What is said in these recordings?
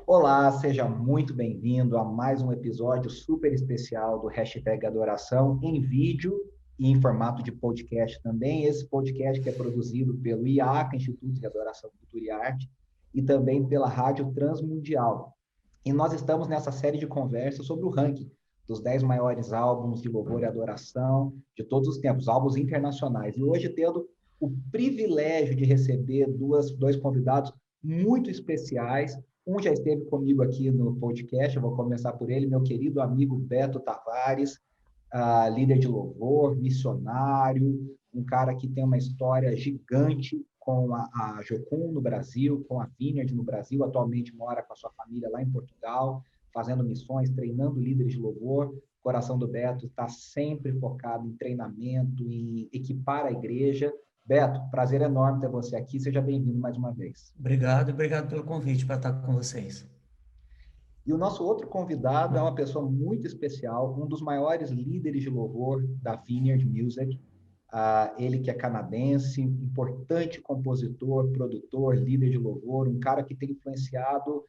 Olá, seja muito bem-vindo a mais um episódio super especial do hashtag Adoração em vídeo e em formato de podcast também. Esse podcast que é produzido pelo IACA, Instituto de Adoração, Cultura e Arte, e também pela Rádio Transmundial. E nós estamos nessa série de conversas sobre o ranking dos 10 maiores álbuns de louvor e adoração de todos os tempos, álbuns internacionais. E hoje tendo o privilégio de receber dois convidados muito especiais. Um já esteve comigo aqui no podcast, eu vou começar por ele, meu querido amigo Beto Tavares, líder de louvor, missionário, um cara que tem uma história gigante com a Jocum no Brasil, com a Vineyard no Brasil, atualmente mora com a sua família lá em Portugal, fazendo missões, treinando líderes de louvor. O coração do Beto está sempre focado em treinamento, em equipar a igreja. Beto, prazer enorme ter você aqui, seja bem-vindo mais uma vez. Obrigado pelo convite para estar com vocês. E o nosso outro convidado é uma pessoa muito especial, um dos maiores líderes de louvor da Vineyard Music. Ele que é canadense, importante compositor, produtor, líder de louvor, um cara que tem influenciado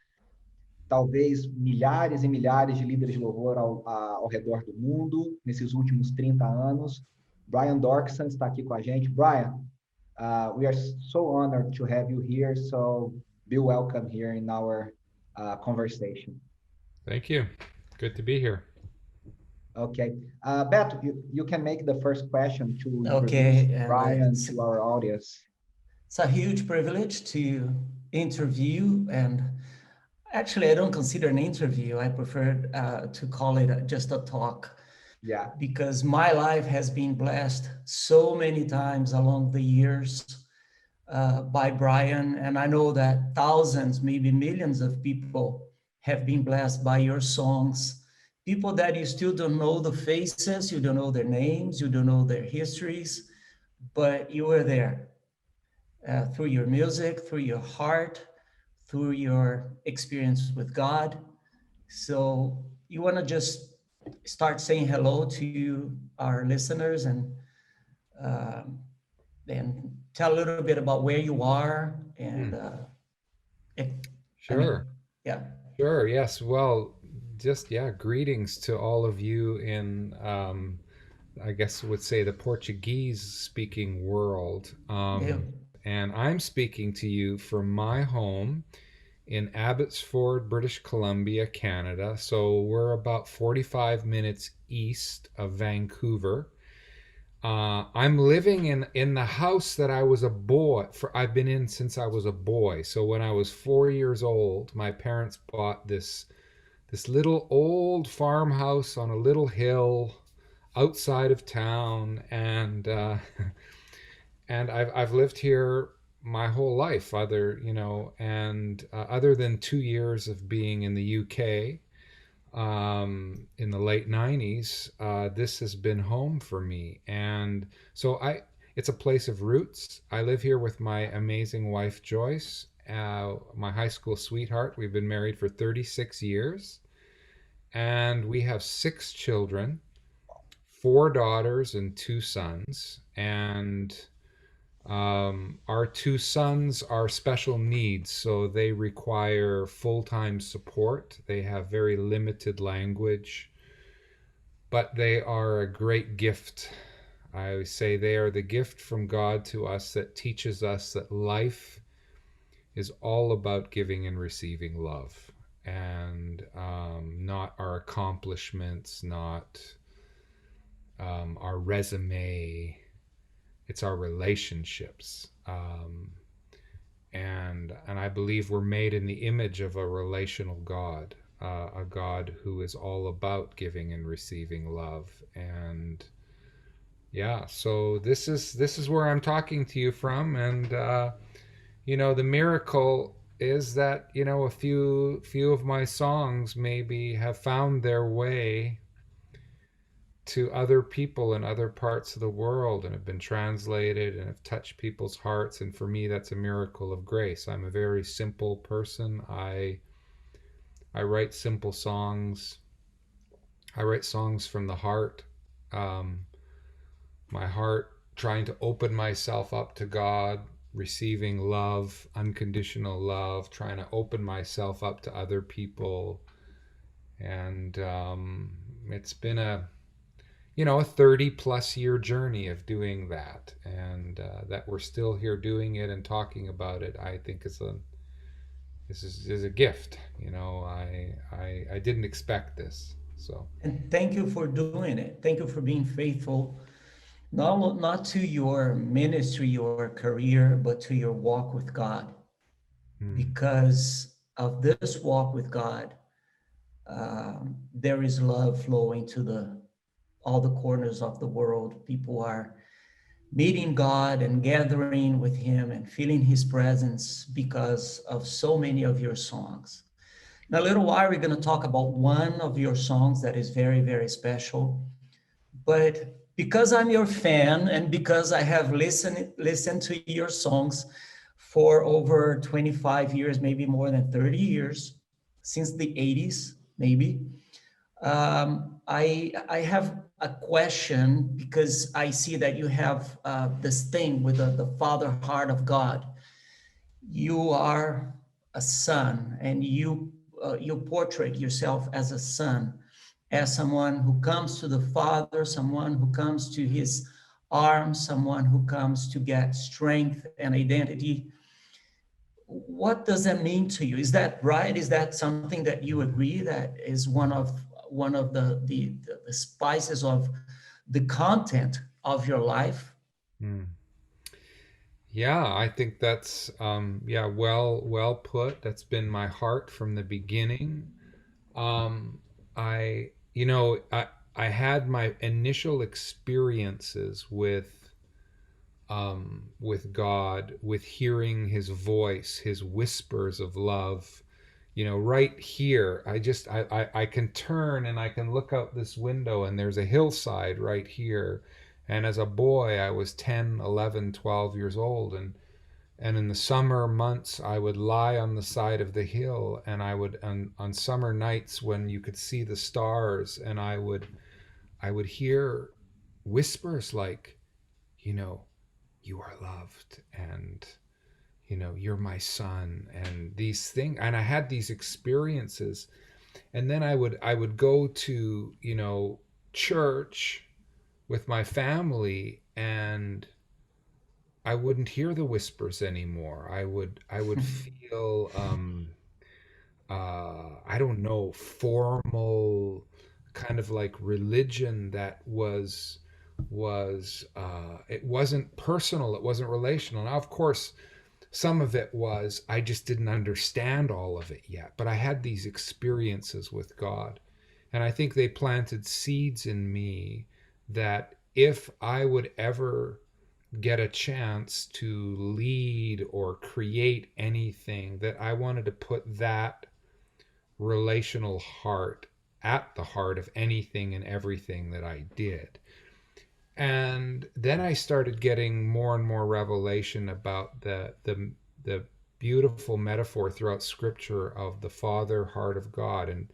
talvez milhares e milhares de líderes de louvor ao redor do mundo nesses últimos 30 anos. Brian Doerksen está aqui com a gente. Brian, we are so honored to have you here, so be welcome here in our conversation. Thank you. Good to be here. Okay. Beto, you can make the first question to introduce Brian to our audience. It's a huge privilege to interview, and actually I don't consider an interview. I prefer to call it just a talk. Yeah. Because my life has been blessed so many times along the years by Brian, and I know that thousands, maybe millions of people have been blessed by your songs. People that you still don't know the faces, you don't know their names, you don't know their histories, but you were there through your music, through your heart, through your experience with God. So you want to just start saying hello to our listeners and tell a little bit about where you are and Sure. Yeah. Sure. Yes. Well, greetings to all of you in, I guess would say the Portuguese speaking world. And I'm speaking to you from my home in Abbotsford, British Columbia, Canada. So we're about 45 minutes east of Vancouver. I'm living in the house that I was a boy I've been in since I was a boy. So when I was 4 years old, my parents bought this little old farmhouse on a little hill outside of town, and I've lived here my whole life, other than 2 years of being in the UK in the late 90s. This has been home for me, and so it's a place of roots. I live here with my amazing wife Joyce, my high school sweetheart. We've been married for 36 years, and we have 6 children, 4 daughters and 2 sons. And our 2 sons are special needs, so they require full-time support. They have very limited language, but they are a great gift. I always say they are the gift from God to us that teaches us that life is all about giving and receiving love, and not our accomplishments, not our resume. It's our relationships. And I believe we're made in the image of a relational God, a God who is all about giving and receiving love. And yeah, so this is where I'm talking to you from. And the miracle is that a few of my songs maybe have found their way to other people in other parts of the world and have been translated and have touched people's hearts. And for me, that's a miracle of grace. I'm a very simple person. I write simple songs. I write songs from the heart. My heart, trying to open myself up to God receiving love, unconditional love, trying to open myself up to other people. And it's been a 30 plus year journey of doing that. And that we're still here doing it and talking about it, I think is a gift. I didn't expect this. So. And thank you for doing it. Thank you for being faithful, not to your ministry, your career, but to your walk with God. Because of this walk with God, there is love flowing to all the corners of the world. People are meeting God and gathering with him and feeling his presence because of so many of your songs. In a little while, we're going to talk about one of your songs that is very, very special. But because I'm your fan and because I have listened to your songs for over 25 years, maybe more than 30 years, since the 80s, maybe, I have a question, because I see that you have this thing with the Father heart of God. You are a son, and you portray yourself as a son, as someone who comes to the Father, someone who comes to his arms, someone who comes to get strength and identity. What does that mean to you? Is that right? Is that something that you agree that is one of the spices of the content of your life? Yeah, I think that's well put. That's been my heart from the beginning. I I had my initial experiences with God, with hearing his voice, his whispers of love, right here. I can turn and I can look out this window and there's a hillside right here. And as a boy, I was 10, 11, 12 years old. And in the summer months, I would lie on the side of the hill, and I would, on summer nights when you could see the stars, and I would hear whispers like, you are loved, and you're my son, and these things. And I had these experiences, and then I would go to church with my family, and I wouldn't hear the whispers anymore. I would feel I don't know, formal kind of like religion that was it wasn't personal, it wasn't relational. Now, of course, some of it was, I just didn't understand all of it yet, but I had these experiences with God, and I think they planted seeds in me that if I would ever get a chance to lead or create anything, that I wanted to put that relational heart at the heart of anything and everything that I did. And then I started getting more and more revelation about the beautiful metaphor throughout Scripture of the Father heart of God, and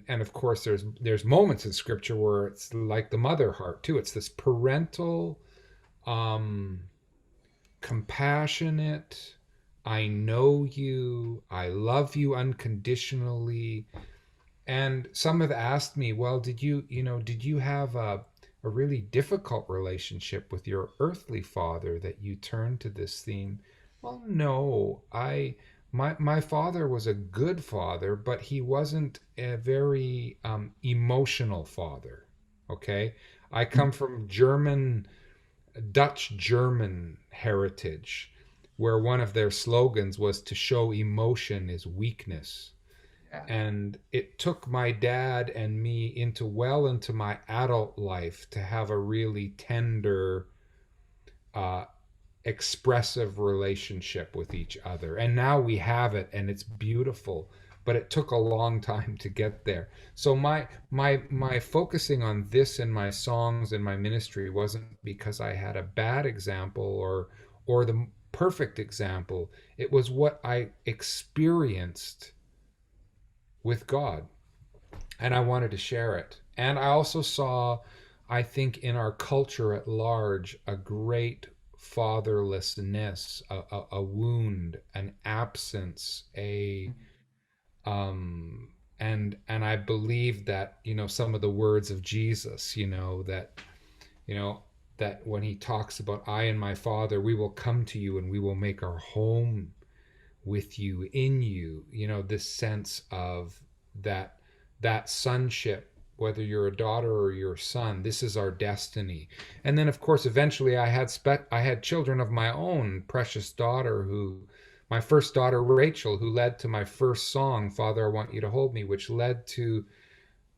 of course there's moments in Scripture where it's like the mother heart too. It's this parental, compassionate, I know you, I love you unconditionally. And some have asked me, well, did you have a really difficult relationship with your earthly father that you turned to this theme? Well, no, my father was a good father, but he wasn't a very emotional father. Okay, I come from Dutch German heritage, where one of their slogans was to show emotion is weakness. Yeah. And it took my dad and me into my adult life to have a really tender, expressive relationship with each other. And now we have it, and it's beautiful. But it took a long time to get there. So my focusing on this in my songs and my ministry wasn't because I had a bad example or the perfect example. It was what I experienced with God, and I wanted to share it. And I also saw, I think, in our culture at large, a great fatherlessness, a wound, an absence, and I believe that, some of the words of Jesus, you know, that when he talks about I and my Father, we will come to you and we will make our home with you, in you, this sense of that sonship, whether you're a daughter or you're a son, this is our destiny. And then of course eventually I had children of my own, precious daughter, my first daughter Rachel, who led to my first song, Father, I Want You to Hold Me, which led to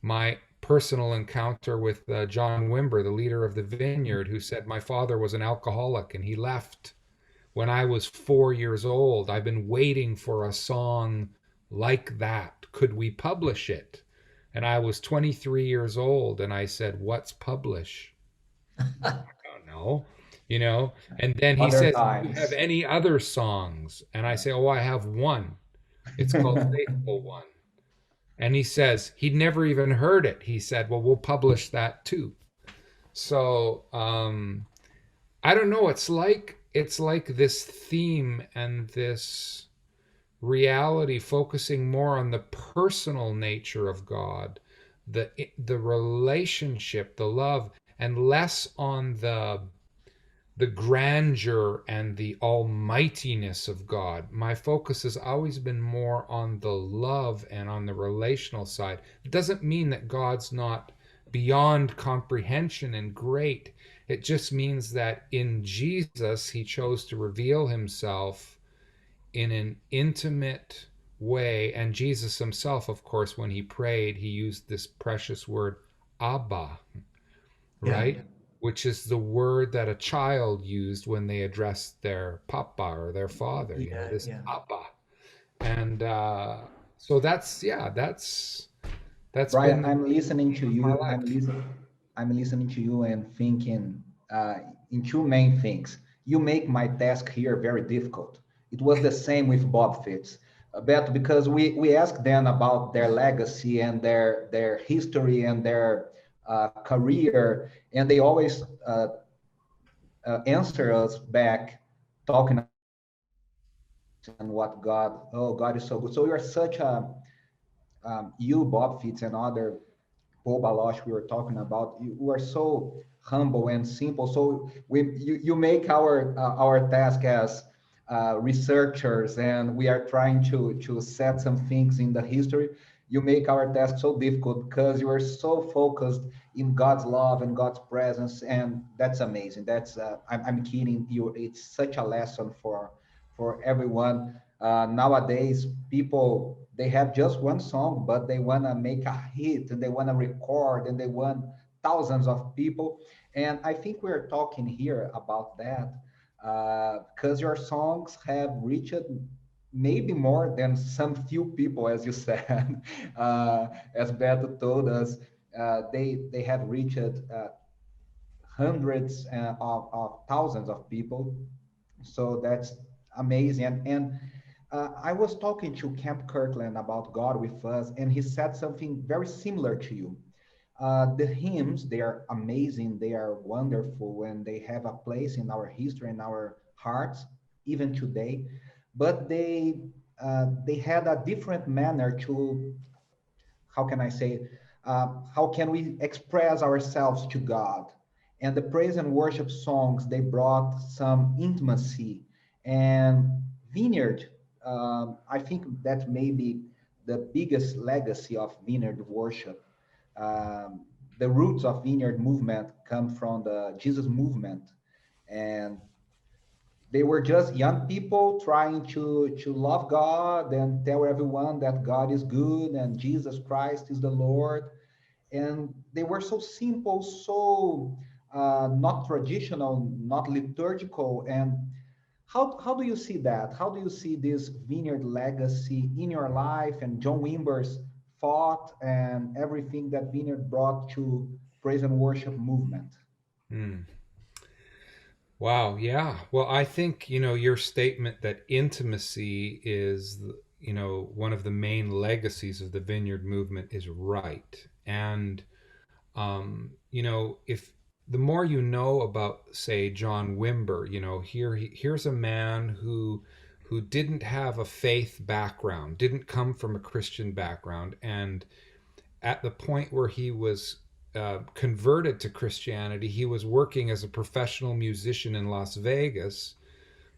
my personal encounter with John Wimber, the leader of the Vineyard, who said my father was an alcoholic and he left when I was 4 years old. I've been waiting for a song like that. Could we publish it? And I was 23 years old and I said, what's publish? I don't know, And then he Other says, do you have times. any other songs? And I say, oh, I have one. It's called Faithful One. And he says, he'd never even heard it. He said, well, we'll publish that too. So I don't know. It's like this theme and this reality focusing more on the personal nature of God, the relationship, the love, and less on the grandeur and the almightiness of God. My focus has always been more on the love and on the relational side. It doesn't mean that God's not beyond comprehension and great. It just means that in Jesus, he chose to reveal himself in an intimate way. And Jesus himself, of course, when he prayed, he used this precious word, Abba, right? Yeah. Which is the word that a child used when they addressed their papa or their father, this Yeah. Abba. And so that's been Brian, the I'm listening to theme of my you. life. I'm listening to you and thinking in two main things. You make my task here very difficult. It was the same with Bob Fitz. Beto, because we asked them about their legacy and their history and their career, and they always answer us back talking and what God, oh, God is so good. So you're such a, you, Bob Fitz, and other Paul Baloch we were talking about, you are so humble and simple. So you make our task as researchers, and we are trying to set some things in the history. You make our task so difficult because you are so focused in God's love and God's presence, and that's amazing. That's I'm kidding you. It's such a lesson for everyone. Nowadays, people they have just one song, but they want to make a hit and they want to record and they want thousands of people. And I think we're talking here about that because your songs have reached maybe more than some few people, as you said. As Beto told us, they have reached hundreds of thousands of people. So that's amazing. And I was talking to Camp Kirkland about God with us, and he said something very similar to you. The hymns, they are amazing, they are wonderful, and they have a place in our history and our hearts, even today. But they had a different manner to, how can I say, how can we express ourselves to God? And the praise and worship songs, they brought some intimacy. And Vineyard, I think that may be the biggest legacy of Vineyard Worship. The roots of Vineyard movement come from the Jesus movement. And they were just young people trying to love God and tell everyone that God is good and Jesus Christ is the Lord. And they were so simple, so not traditional, not liturgical. And how do you see that? How do you see this Vineyard legacy in your life and John Wimber's thought and everything that Vineyard brought to praise and worship movement? Hmm. Wow, yeah. Well, I think, your statement that intimacy is, one of the main legacies of the Vineyard movement is right. And, if the more you know about, say, John Wimber, here's a man who didn't have a faith background, didn't come from a Christian background, and at the point where he was converted to Christianity, he was working as a professional musician in Las Vegas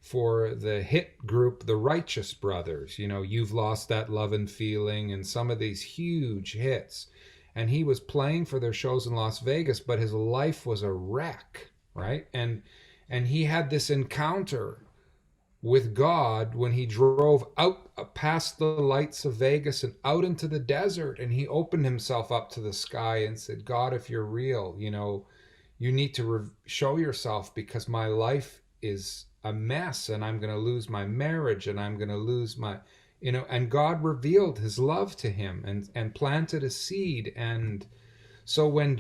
for the hit group the Righteous Brothers. You've Lost That Lovin' Feeling, and some of these huge hits. And he was playing for their shows in Las Vegas, but his life was a wreck, right? And he had this encounter with God when he drove out past the lights of Vegas and out into the desert, and he opened himself up to the sky and said, God, if you're real, you need to show yourself, because my life is a mess, and I'm going to lose my marriage, and I'm going to lose my, and God revealed his love to him and planted a seed. And so when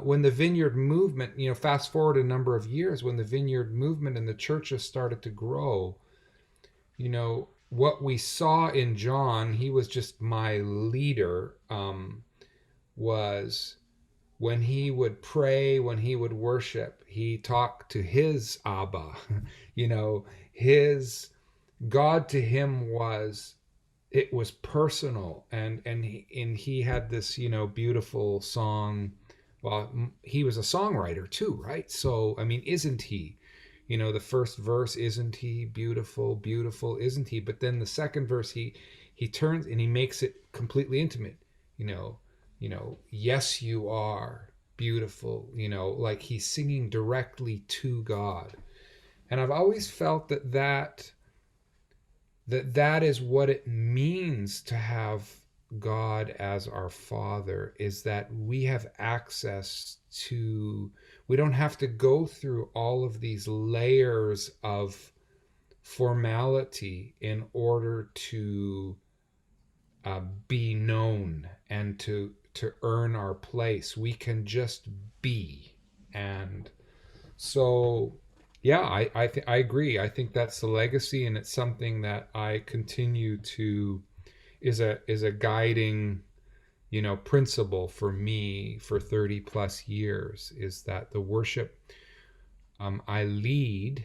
when the Vineyard movement, fast forward a number of years, when the Vineyard movement and the churches started to grow, what we saw in John, he was just my leader, was when he would pray, when he would worship, he talked to his Abba. His God to him was personal, and he had this beautiful song. Well, he was a songwriter too, right? So I mean, isn't he? The first verse, isn't he beautiful, beautiful, isn't he? But then the second verse, he turns and he makes it completely intimate. Yes, you are beautiful. Like he's singing directly to God. And I've always felt that is what it means to have God as our Father, is that we have access to, we don't have to go through all of these layers of formality in order to be known and to earn our place. We can just be. And so yeah, I agree. I think that's the legacy, and it's something that I continue to is a guiding principle for me for 30 plus years, is that the worship I lead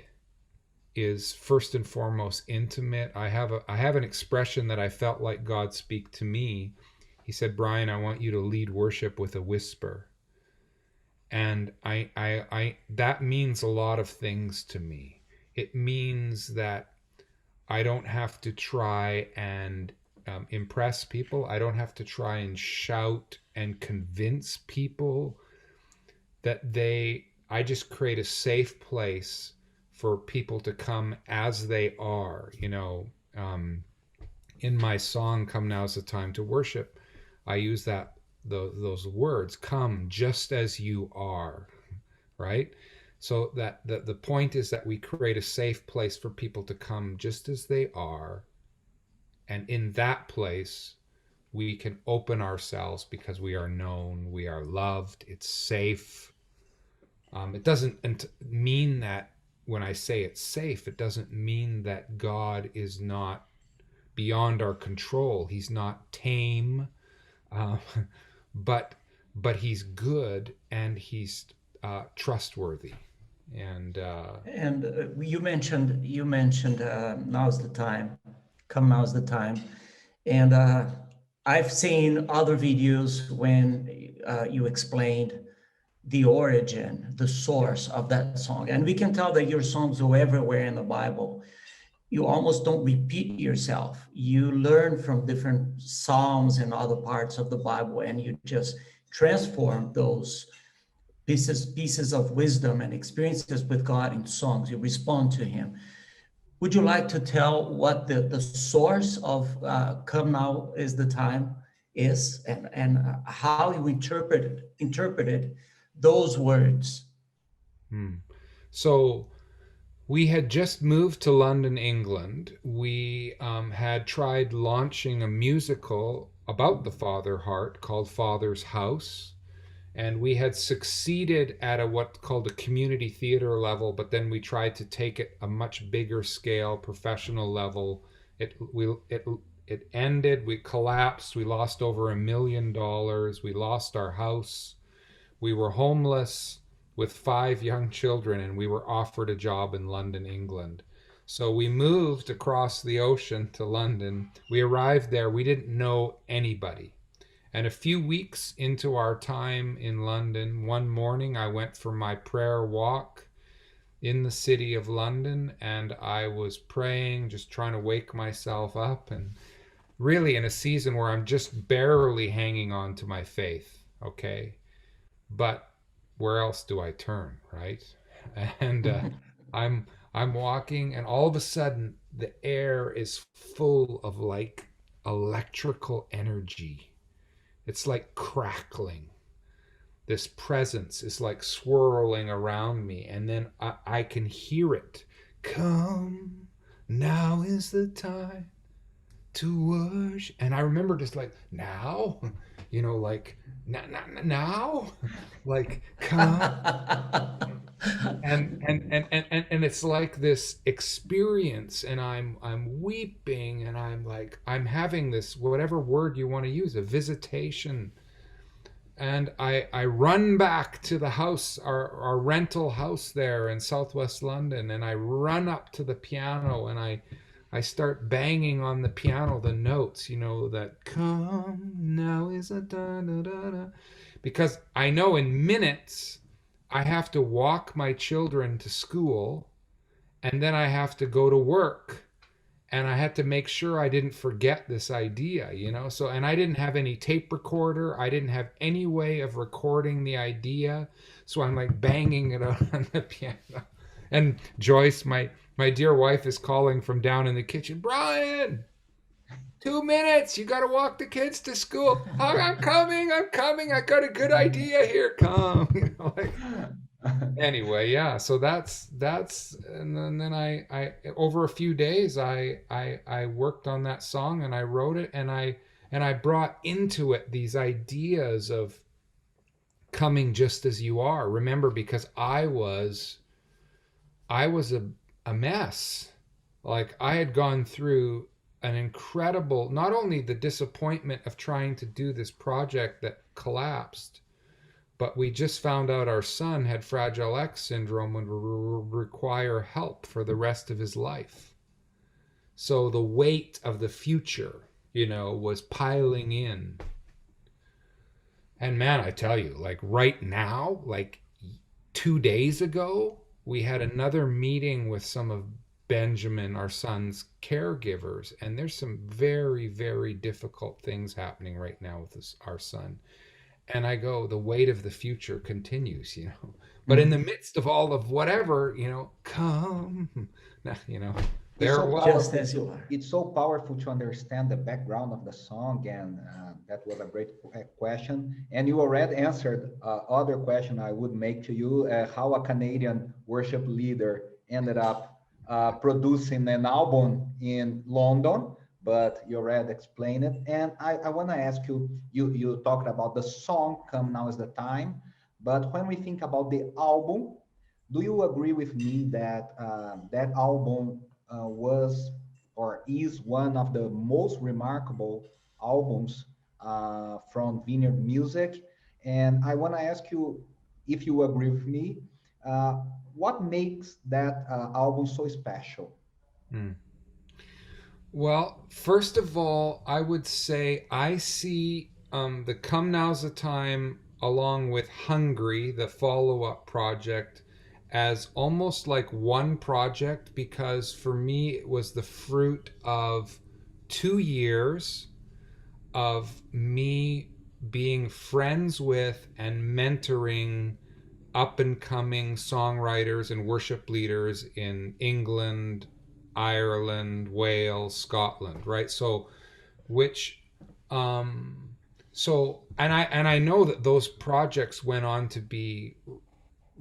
is first and foremost intimate. I have an expression that I felt like God speak to me. He said, Brian, I want you to lead worship with a whisper. And I that means a lot of things to me. It means that I don't have to try and impress people. I don't have to try and shout and convince people that I just create a safe place for people to come as they are. In my song, Come Now's the Time to Worship, I use those words, come just as you are, right? So that the point is that we create a safe place for people to come just as they are, and in that place we can open ourselves because we are known, we are loved, it's safe. It doesn't mean that when I say it's safe, it doesn't mean that God is not beyond our control. He's not tame, but he's good, and he's trustworthy. And you mentioned now's the time, come now's the time, and I've seen other videos when you explained the origin, the source of that song, and we can tell that your songs go everywhere in the Bible. You almost don't repeat yourself. You learn from different psalms and other parts of the Bible, and you just transform those pieces of wisdom and experiences with God in songs. You respond to him. Would you like to tell what the source of Come Now Is the Time is, and how you interpreted those words? So we had just moved to London, England. We had tried launching a musical about the Father heart called Father's House. And we had succeeded at what's called a community theater level, but then we tried to take it a much bigger scale, professional level. It ended, we collapsed, we lost over $1 million, we lost our house. We were homeless with 5 young children, and we were offered a job in London, England. So we moved across the ocean to London. We arrived there. We didn't know anybody. And a few weeks into our time in London, one morning I went for my prayer walk in the city of London, and I was praying, just trying to wake myself up, and really in a season where I'm just barely hanging on to my faith, okay? But where else do I turn, right? And I'm walking, and all of a sudden the air is full of like electrical energy. It's like crackling. This presence is like swirling around me, and then I can hear it. Come, now is the time to worship. And I remember just like, now, like now, like come. And it's like this experience, and I'm weeping, and I'm having this, whatever word you want to use, a visitation. And I run back to the house, our rental house there in Southwest London, and I run up to the piano, and I start banging on the piano the notes, that come now is a da da da da, because I know in minutes I have to walk my children to school, and then I have to go to work. And I had to make sure I didn't forget this idea, So, and I didn't have any tape recorder. I didn't have any way of recording the idea. So I'm like banging it on the piano. And Joyce, my dear wife, is calling from down in the kitchen. Brian, 2 minutes. You got to walk the kids to school. Oh, I'm coming. I got a good idea here. Come. Anyway, yeah, so that's and then I over a few days I worked on that song, and I wrote it, and I brought into it these ideas of coming just as you are. Remember, because I was a mess. Like, I had gone through an incredible, not only the disappointment of trying to do this project that collapsed, but we just found out our son had Fragile X syndrome and would require help for the rest of his life. So the weight of the future, was piling in. And man, I tell you, like right now, like 2 days ago, we had another meeting with some of Benjamin, our son's caregivers, and there's some very, very difficult things happening right now with our son. And I go, the weight of the future continues, But in the midst of all of whatever, come, there it was. Just as you are. It's so powerful to understand the background of the song, and that was a great question. And you already answered other question I would make to you, how a Canadian worship leader ended up producing an album in London. But you already explained it. And I want to ask you, you talked about the song, Come Now Is the Time. But when we think about the album, do you agree with me that that album was or is one of the most remarkable albums from Vineyard Music? And I want to ask you if you agree with me, what makes that album so special? Mm. Well, first of all, I would say I see the Come Now's the Time along with Hungry, the follow-up project, as almost like one project, because for me it was the fruit of 2 years of me being friends with and mentoring up-and-coming songwriters and worship leaders in England, Ireland, Wales, Scotland, right? So, and I know that those projects went on to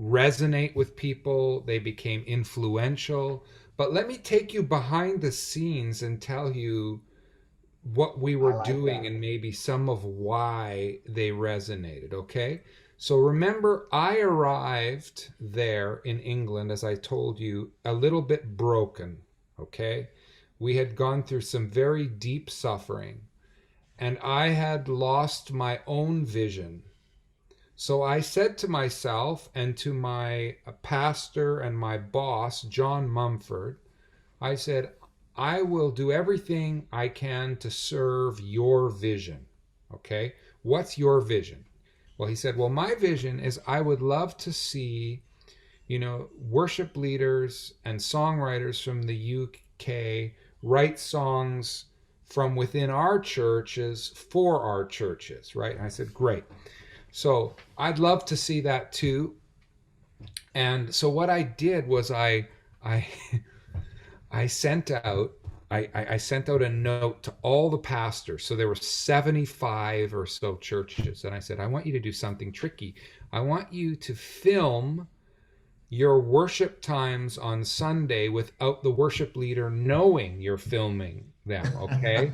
resonate with people. They became influential. But let me take you behind the scenes and tell you what we were doing and maybe some of why they resonated, okay? So remember, I arrived there in England, as I told you, a little bit broken. Okay, we had gone through some very deep suffering, and I had lost my own vision. So I said to myself and to my pastor and my boss, John Mumford, I said, I will do everything I can to serve your vision. Okay? What's your vision? Well, he said, well, my vision is I would love to see, worship leaders and songwriters from the UK write songs from within our churches for our churches, right? And I said, great. So I'd love to see that too. And so what I did was I sent out a note to all the pastors. So there were 75 or so churches. And I said, I want you to do something tricky. I want you to film your worship times on Sunday without the worship leader knowing you're filming them, okay?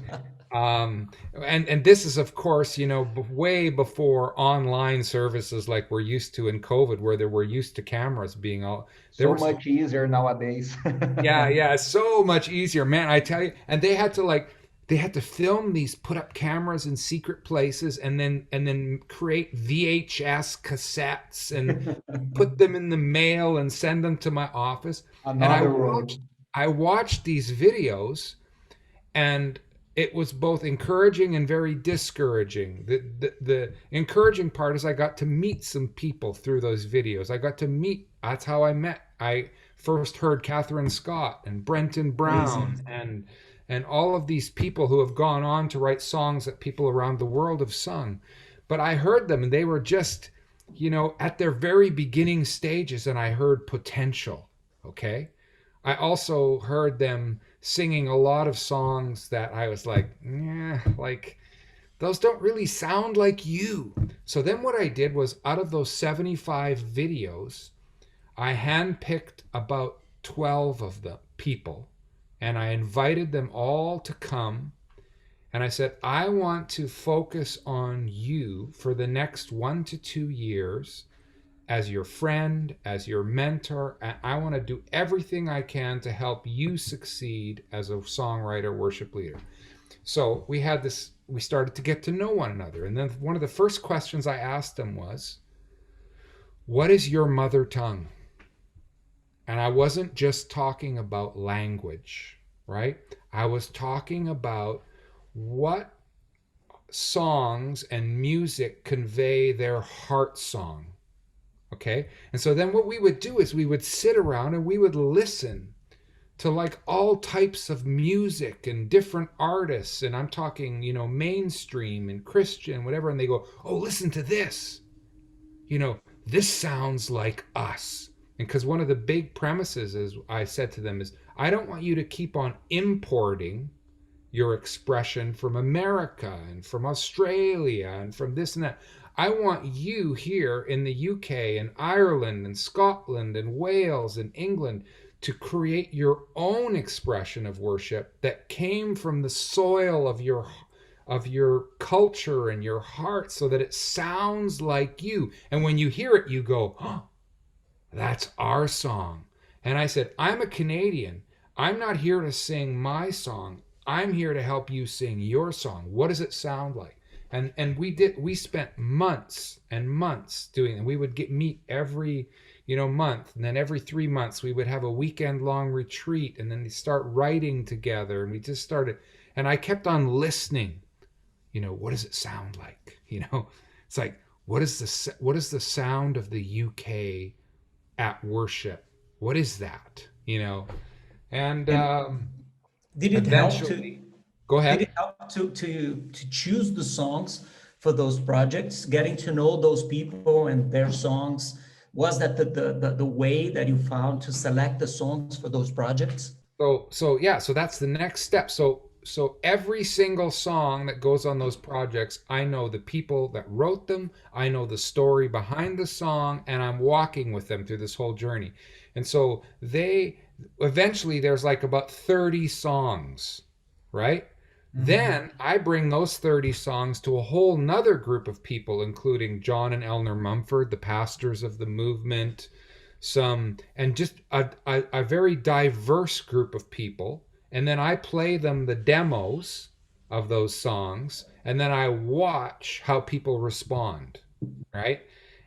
And this is, of course, way before online services like we're used to in COVID, where we're used to cameras being all... So much easier nowadays. Yeah, so much easier, man, I tell you. And they had to film these, put up cameras in secret places, and then create VHS cassettes and put them in the mail and send them to my office. I watched these videos, and it was both encouraging and very discouraging. The encouraging part is I got to meet some people through those videos. That's how I first heard Catherine Scott and Brenton Brown and all of these people who have gone on to write songs that people around the world have sung. But I heard them, and they were just, at their very beginning stages, and I heard potential, okay? I also heard them singing a lot of songs that I was like, those don't really sound like you. So then what I did was, out of those 75 videos, I handpicked about 12 of the people, and I invited them all to come. And I said, I want to focus on you for the next 1 to 2 years as your friend, as your mentor. And I want to do everything I can to help you succeed as a songwriter, worship leader. So we started to get to know one another. And then one of the first questions I asked them was, what is your mother tongue? And I wasn't just talking about language, right? I was talking about what songs and music convey their heart song. Okay? And so then what we would do is we would sit around and we would listen to like all types of music and different artists. And I'm talking, mainstream and Christian, whatever. And they go, oh, listen to this. This sounds like us. And because one of the big premises is, I said to them, is I don't want you to keep on importing your expression from America and from Australia and from this and that. I want you here in the UK and Ireland and Scotland and Wales and England to create your own expression of worship that came from the soil of your culture and your heart, so that it sounds like you. And when you hear it, you go, oh, that's our song. And I said, I'm a Canadian. I'm not here to sing my song. I'm here to help you sing your song. What does it sound like? And we spent months and months doing it. We would meet every, month. And then every 3 months we would have a weekend long retreat, and then we start writing together. And we just started, and I kept on listening. What does it sound like? It's like, what is the sound of the UK at worship? What is that? And did it help to... Go ahead. Did it help to choose the songs for those projects, getting to know those people and their songs? Was that the way that you found to select the songs for those projects? So that's the next step. So every single song that goes on those projects, I know the people that wrote them, I know the story behind the song, and I'm walking with them through this whole journey. And so eventually there's like about 30 songs, right? Mm-hmm. Then I bring those 30 songs to a whole nother group of people, including John and Eleanor Mumford, the pastors of the movement, and just a very diverse group of people. And then I play them the demos of those songs, and then I watch how people respond, right?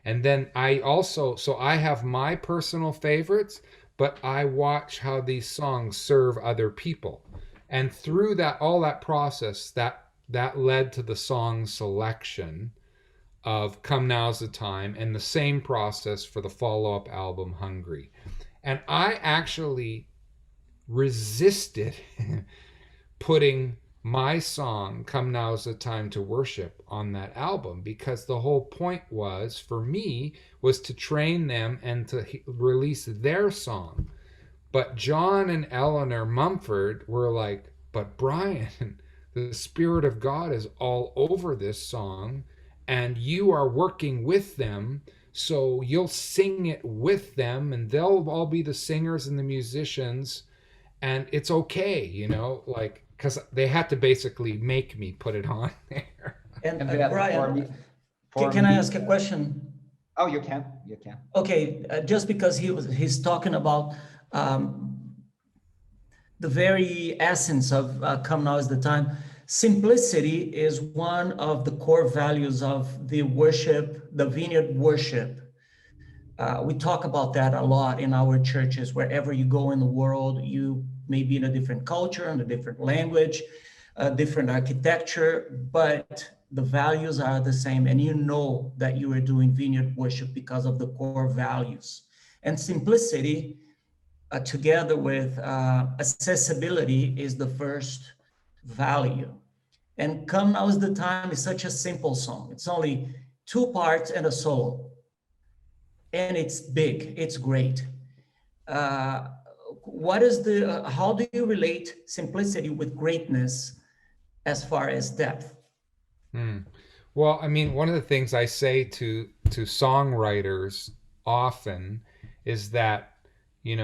And then so I have my personal favorites, but I watch how these songs serve other people. And through all that process, that led to the song selection of Come Now's the Time, and the same process for the follow-up album, Hungry. And I actually resisted putting my song Come Now's the Time to Worship on that album, because the whole point was, for me, was to train them and to release their song. But John and Eleanor Mumford were like, but Brian, the Spirit of God is all over this song, and you are working with them, so you'll sing it with them, and they'll all be the singers and the musicians, and it's okay, like, because they had to basically make me put it on there. And that Brian, can I ask a question? Oh, you can. Okay, just because he's talking about the very essence of Come Now is the Time. Simplicity is one of the core values of the worship, the Vineyard Worship. We talk about that a lot in our churches. Wherever you go in the world, you may be in a different culture, in a different language, different architecture, but the values are the same. And you know that you are doing Vineyard Worship because of the core values. And simplicity, together with accessibility, is the first value. And Come Now is the Time is such a simple song. It's only 2 parts and a solo. And it's big, it's great. How do you relate simplicity with greatness as far as depth? Well, I mean, one of the things I say to songwriters often is that,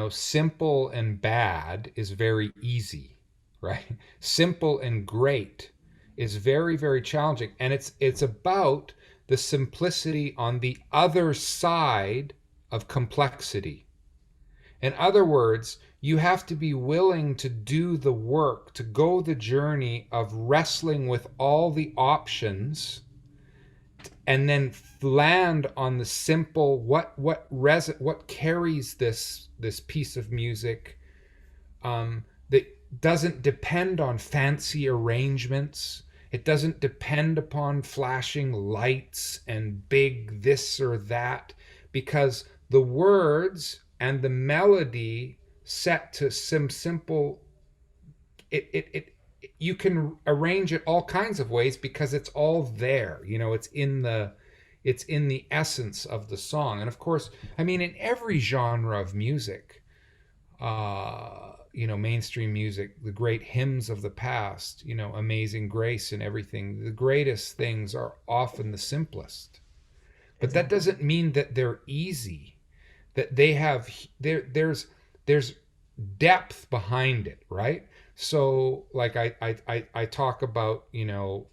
simple and bad is very easy, right? Simple and great is very, very challenging. And it's about the simplicity on the other side of complexity. In other words, you have to be willing to do the work, to go the journey of wrestling with all the options, and then land on the simple, what carries this piece of music, that doesn't depend on fancy arrangements. It doesn't depend upon flashing lights and big this or that, because the words and the melody set to some simple, you can arrange it all kinds of ways because it's all there. It's in the essence of the song. And of course, I mean, in every genre of music, mainstream music, the great hymns of the past, Amazing Grace and everything, the greatest things are often the simplest. But that doesn't mean that they're easy, that they have, there's depth behind it, right? So like I talk about,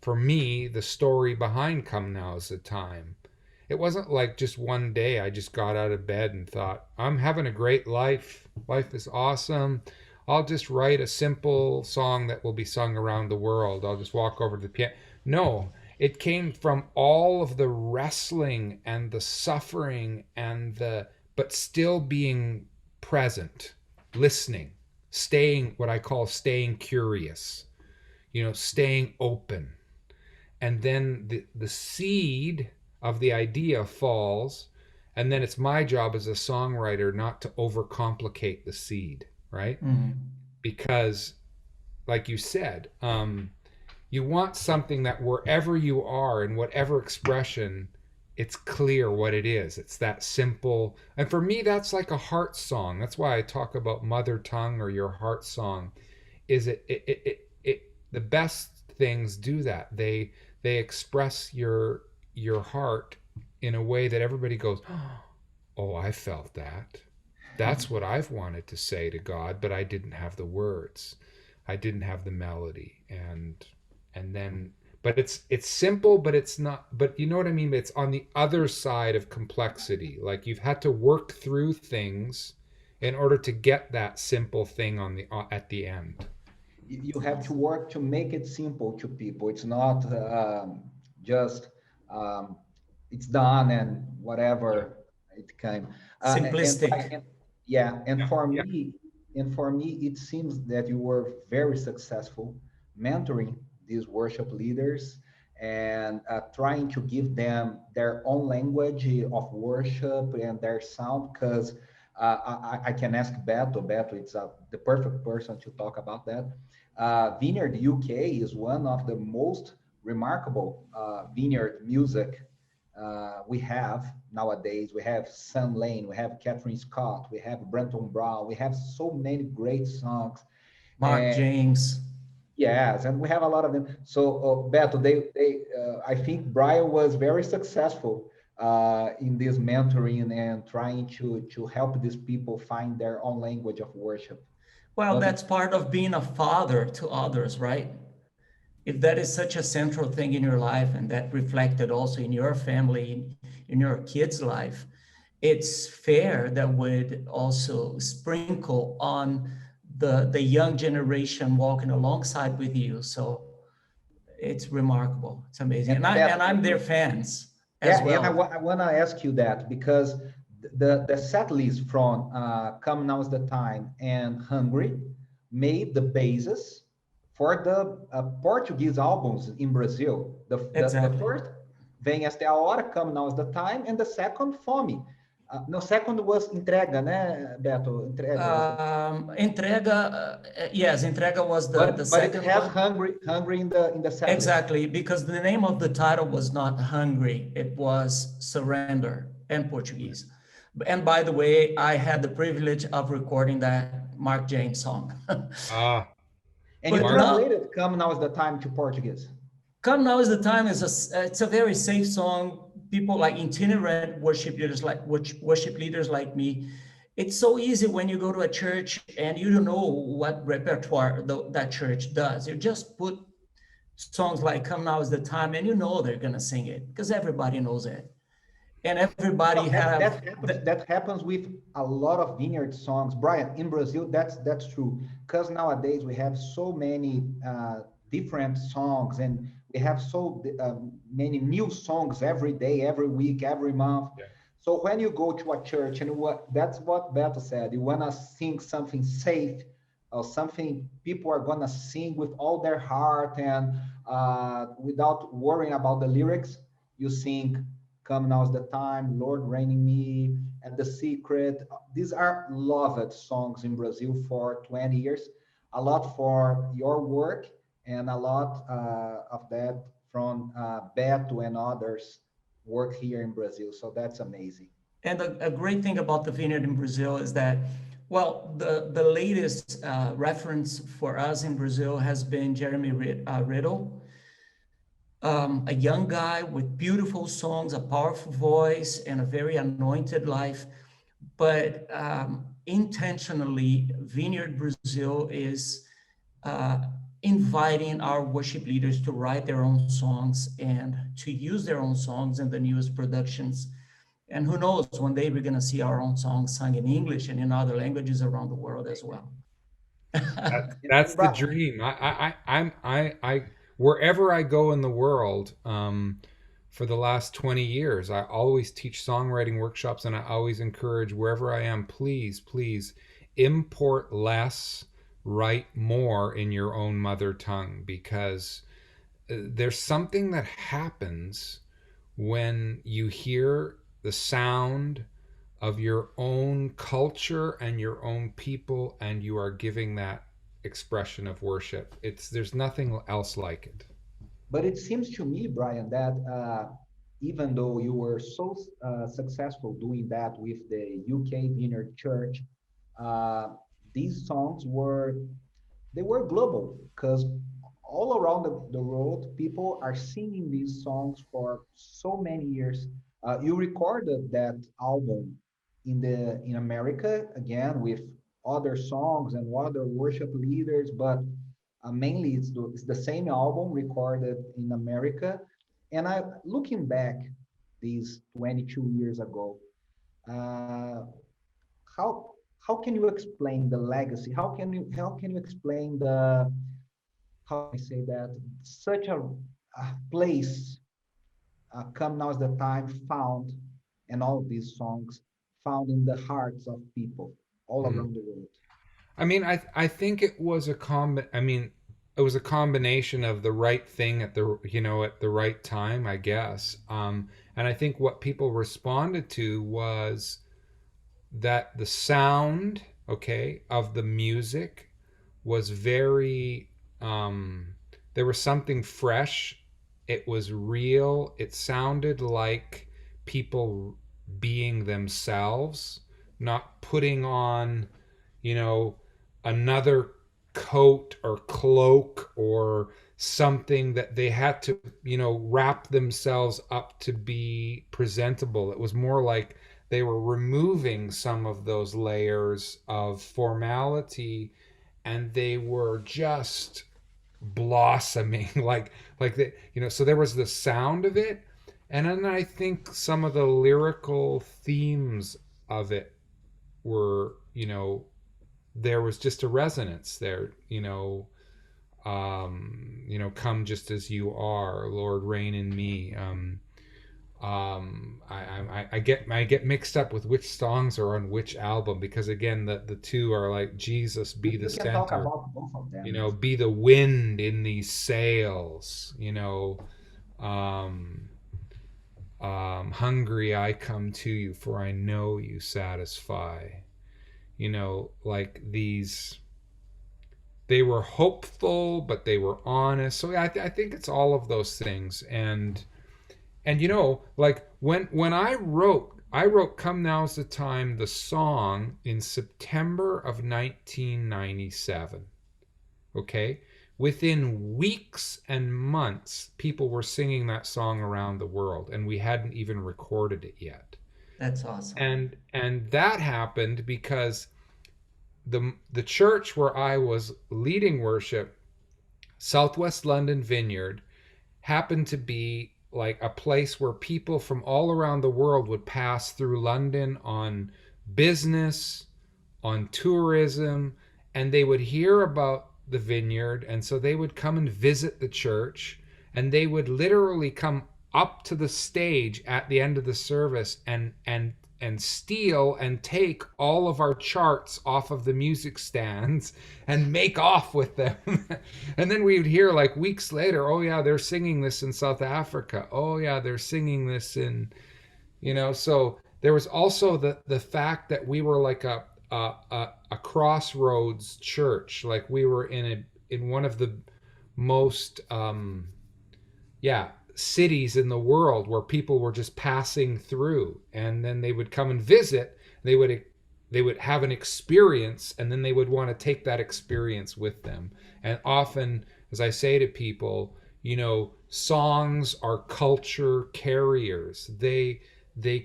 for me, the story behind Come Now is the Time. It wasn't like just one day I just got out of bed and thought, I'm having a great life. Life is awesome. I'll just write a simple song that will be sung around the world. I'll just walk over to the piano. No, it came from all of the wrestling and the suffering but still being present, listening, what I call staying curious, staying open. And then the seed of the idea falls, and then it's my job as a songwriter not to overcomplicate the seed, right? Mm-hmm. Because, like you said, you want something that wherever you are, in whatever expression, it's clear what it is. It's that simple. And for me, that's like a heart song. That's why I talk about mother tongue or your heart song. Is the best things do that. They express your heart in a way that everybody goes, oh, I felt that. That's what I've wanted to say to God, but I didn't have the words. I didn't have the melody. And then, but it's simple, but it's not, but you know what I mean? It's on the other side of complexity. Like you've had to work through things in order to get that simple thing at the end. You have to work to make it simple to people. It's not just it's done and whatever it came. Simplistic. Yeah, and Yeah, for yeah. me, it seems that you were very successful mentoring these worship leaders and trying to give them their own language of worship and their sound. Because I can ask Beto. Beto, it's the perfect person to talk about that. Vineyard UK is one of the most remarkable vineyard music we have nowadays. We have Sam Lane, we have Catherine Scott, we have Brenton Brown, we have so many great songs. Mark And James. yes, and we have a lot of them. So, Beto, I think Brian was very successful in this mentoring and trying to help these people find their own language of worship. Well, Don't you? that's part of being a father to others, right? If that is such a central thing in your life and that reflected also in your family, in your kids' life, it's fair that would also sprinkle on the young generation walking alongside with you. So it's remarkable. It's amazing. And And Beto, I'm their fans as yeah, and well. I want to ask you that because the set list from Come Now's the Time and Hungry made the basis for the Portuguese albums in Brazil. The Exactly. first, Vem Esta é a Hora, Come Now's the Time, and the second, Fome. No, second was Entrega, né, Beto? Entrega was the. Yes, Entrega was the But it second has one. Hungry in the set list. Exactly, because the name of the title was not Hungry, it was Surrender in Portuguese. And by the way, I had the privilege of recording that Mark James song. Ah, And you But Mark. now, translated Come Now is the Time to Portuguese. Come Now is the Time it's a very safe song. People like itinerant worship leaders like me. It's so easy when you go to a church and you don't know what repertoire that church does. You just put songs like Come Now is the Time and you know they're gonna sing it because everybody knows it. And everybody Well, have that happens with a lot of vineyard songs, Brian. In Brazil, that's true. Because nowadays we have so many different songs, and we have so many new songs every day, every week, every month. Yeah. So when you go to a church, and that's what Beto said, you wanna sing something safe or something people are gonna sing with all their heart and without worrying about the lyrics. You sing Come Now's the Time, Lord Reign in Me, and The Secret. These are loved songs in Brazil for 20 years. A lot for your work and a lot of that from Beto and others work here in Brazil. So that's amazing. and a great thing about the vineyard in Brazil is that, well, the latest reference for us in Brazil has been Jeremy Riddle, a young guy with beautiful songs, a powerful voice, and a very anointed life. But intentionally, Vineyard Brazil is uh, inviting our worship leaders to write their own songs and to use their own songs in the newest productions. And who knows, one day we're going to see our own songs sung in English and in other languages around the world as well. That's the Brian, dream. Wherever I go in the world, for the last 20 years, I always teach songwriting workshops, and I always encourage wherever I am, please, please import less, write more in your own mother tongue, because there's something that happens when you hear the sound of your own culture and your own people, and you are giving that expression of worship. There's nothing else like it. but it seems to me, Brian, that even though you were so successful doing that with the UK Vineyard Church, uh, these songs were global because all around the world, people are singing these songs for so many years. You recorded that album in America again with other songs and other worship leaders, but mainly it's the same album recorded in America. And I looking back these 22 years ago, uh, how can you explain the legacy? How can you explain how can I say that such a place Come Now Is the Time found, and all of these songs found in the hearts of people all Mm. around the world? I mean, I think it was it was a combination of the right thing at the at the right time, I guess. And I think what people responded to was that the sound, okay, of the music was very there was something fresh. It was real. It sounded like people being themselves, not putting on, you know, another coat or cloak or something that they had to, wrap themselves up to be presentable. It was more like they were removing some of those layers of formality, and they were just blossoming like the, so there was the sound of it, and then I think some of the lyrical themes of it were, there was just a resonance there, come just as you are, Lord, reign in me. I get mixed up with which songs are on which album, because again, the two are like, Jesus, be the You can talk center, about both of them. be the wind in these sails, hungry I come to you, for I know you satisfy. Like these, they were hopeful, but they were honest. So I think it's all of those things. And like when I wrote Come Now's the Time, the song, in September of 1997. Okay? Within weeks and months, people were singing that song around the world, and we hadn't even recorded it yet. That's awesome. And that happened because the church where I was leading worship, Southwest London Vineyard, happened to be like a place where people from all around the world would pass through London on business, on tourism, and they would hear about the vineyard, and so they would come and visit the church, and they would literally come up to the stage at the end of the service and steal and take all of our charts off of the music stands and make off with them. And then we would hear like weeks later, oh yeah, they're singing this in South Africa. Oh yeah, they're singing this in, so there was also the fact that we were like a crossroads church. Like we were in one of the most cities in the world where people were just passing through, and then they would come and visit. They would have an experience, and then they would want to take that experience with them. And often, as I say to people, songs are culture carriers. They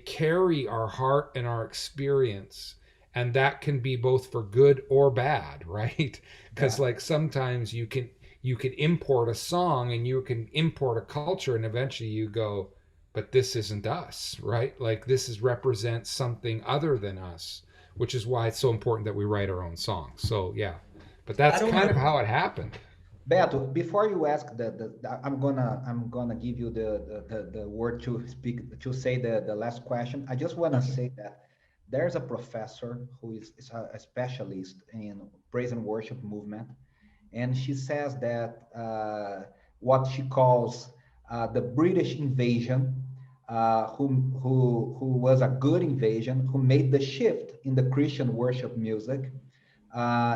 carry our heart and our experience, and that can be both for good or bad, right? Because like sometimes you can import a song and you can import a culture, and eventually you go, but this isn't us, right? Like this represents something other than us, which is why it's so important that we write our own songs. So yeah, but that's kind of how it happened. Beto, before you ask I'm gonna give you the word to speak, to say the last question. I just wanna say that there's a professor who is a specialist in praise and worship movement, and she says that what she calls the British invasion, who was a good invasion, who made the shift in the Christian worship music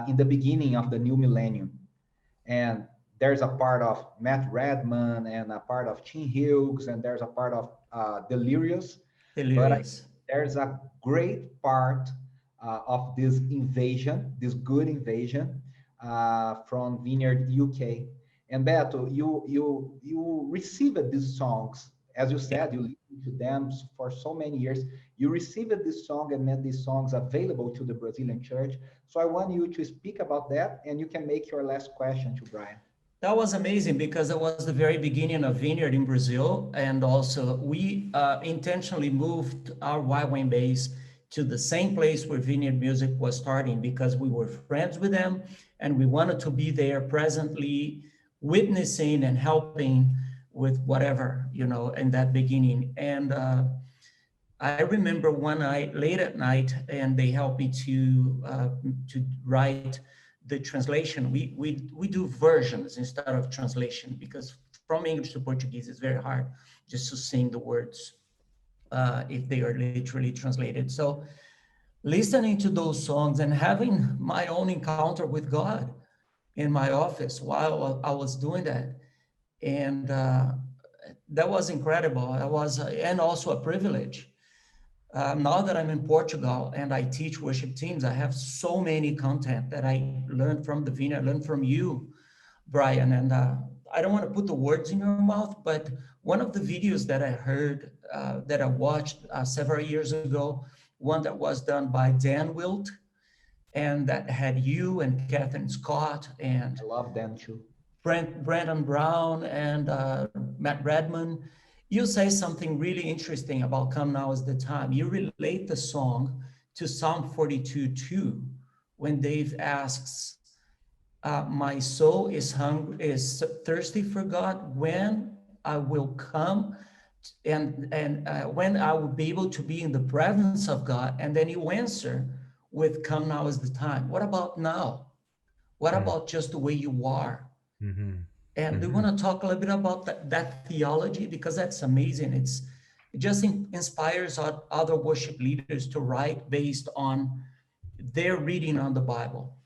in the beginning of the new millennium. And there's a part of Matt Redman and a part of Tim Hughes, and there's a part of Delirious. But there's a great part of this invasion, this good invasion, from Vineyard UK. And Beto, you received these songs, as you said, you listened to them for so many years. You received this song and made these songs available to the Brazilian church. So I want you to speak about that, and you can make your last question to Brian. That was amazing, because it was the very beginning of Vineyard in Brazil. And also we intentionally moved our YWAM base to the same place where Vineyard Music was starting, because we were friends with them and we wanted to be there presently witnessing and helping with whatever, in that beginning. And I remember one night, late at night, and they helped me to write the translation. We do versions instead of translation, because from English to Portuguese it's very hard just to sing the words if they are literally translated. So listening to those songs and having my own encounter with God in my office while I was doing that, and that was incredible. And also a privilege. Now that I'm in Portugal and I teach worship teams, I have so many content that I learned from the Vineyard, learned from you, Brian. And I don't want to put the words in your mouth, but one of the videos that I heard, that I watched several years ago, one that was done by Dan Wilt, and that had you and Catherine Scott and I love them too. Brandon Brown and Matt Redman. You say something really interesting about "Come Now Is the Time." You relate the song to Psalm 42:2, when Dave asks, "My soul is thirsty for God. When I will come, and when I will be able to be in the presence of God." And then you answer with "Come Now Is the Time." What about now? What about just the way you are? Mm-hmm. And we want to talk a little bit about that theology, because that's amazing. It just inspires other worship leaders to write based on their reading on the Bible.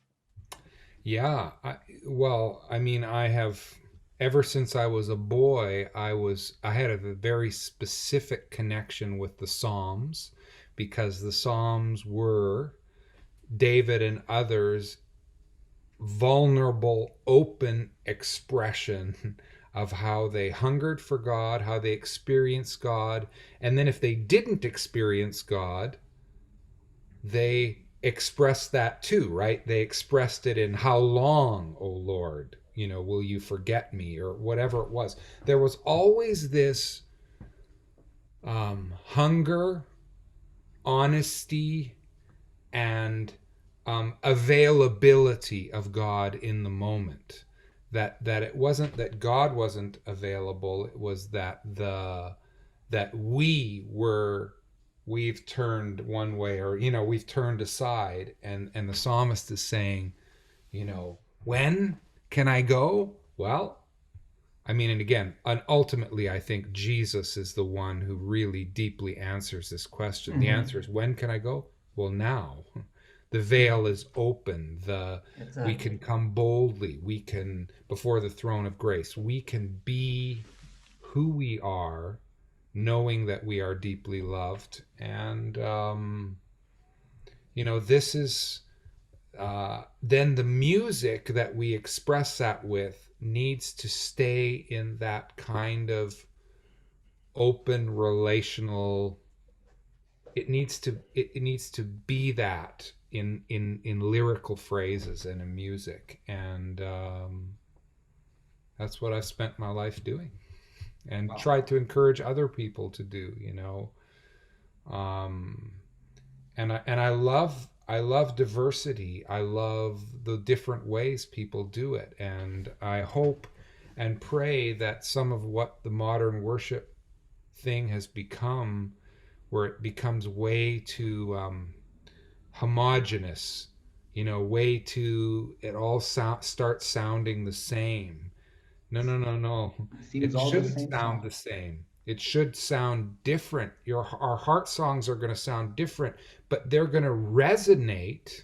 Yeah. I have, ever since I was a boy, I had a very specific connection with the Psalms, because the Psalms were David and others' vulnerable, open expression of how they hungered for God, how they experienced God. And then if they didn't experience God, they expressed that too, right? They expressed it in "How long, O Lord, will you forget me?" or whatever it was. There was always this hunger, honesty, and availability of God in the moment. That it wasn't that God wasn't available. It was that we've turned one way, or we've turned aside, and the psalmist is saying, when can I go? Well, and again, and ultimately, I think Jesus is the one who really deeply answers this question. Mm-hmm. The answer is, when can I go? Well, now. The veil is open. Exactly. We can come boldly. We can, before the throne of grace, we can be who we are, knowing that we are deeply loved. And, this is, then the music that we express that with needs to stay in that kind of open relational. It needs to be that in lyrical phrases and in music, and that's what I've spent my life doing, and tried to encourage other people to do. And I love diversity. I love the different ways people do it, and I hope and pray that some of what the modern worship thing has become, where it becomes way too homogenous, way too, it all starts sounding the same. No. It shouldn't sound the same. It should sound different. Our heart songs are going to sound different, but they're going to resonate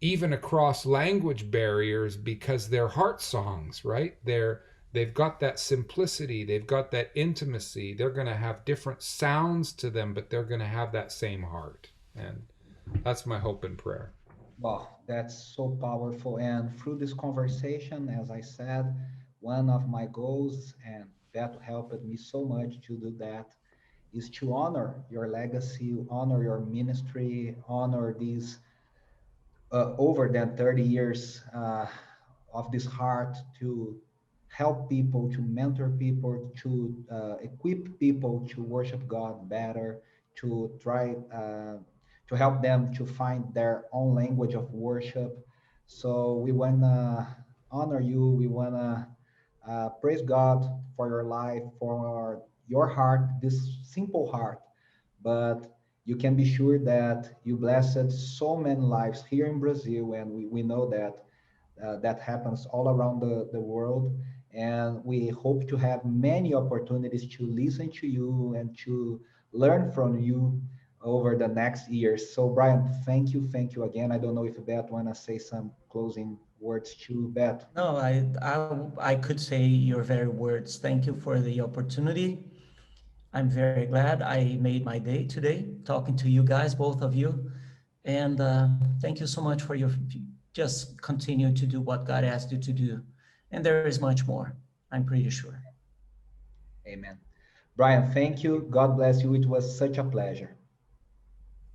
even across language barriers, because they're heart songs, right? They've got that simplicity, they've got that intimacy. They're going to have different sounds to them, but they're going to have that same heart. And that's my hope and prayer. Wow, that's so powerful. And through this conversation, as I said, one of my goals, and that helped me so much to do that, is to honor your legacy, honor your ministry, honor these over than 30 years of this heart to help people, to mentor people, to equip people to worship God better, to try to help them to find their own language of worship. So we want to honor you. We want to Praise God for your life, for your heart, this simple heart. But you can be sure that you blessed so many lives here in Brazil, and we know that that happens all around the world. And we hope to have many opportunities to listen to you and to learn from you over the next years. So, Brian, thank you again. I don't know if Beto want to say some closing words to Beto. No, I could say your very words. Thank you for the opportunity. I'm very glad I made my day today talking to you guys, both of you. And thank you so much for your, just continue to do what God asked you to do. And there is much more, I'm pretty sure. Amen. Brian, thank you. God bless you. It was such a pleasure.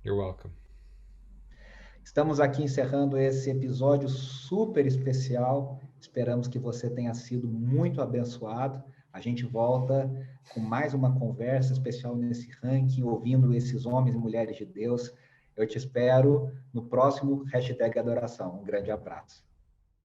You're welcome. Estamos aqui encerrando esse episódio super especial. Esperamos que você tenha sido muito abençoado. A gente volta com mais uma conversa especial nesse ranking, ouvindo esses homens e mulheres de Deus. Eu te espero no próximo #Adoração. Um grande abraço.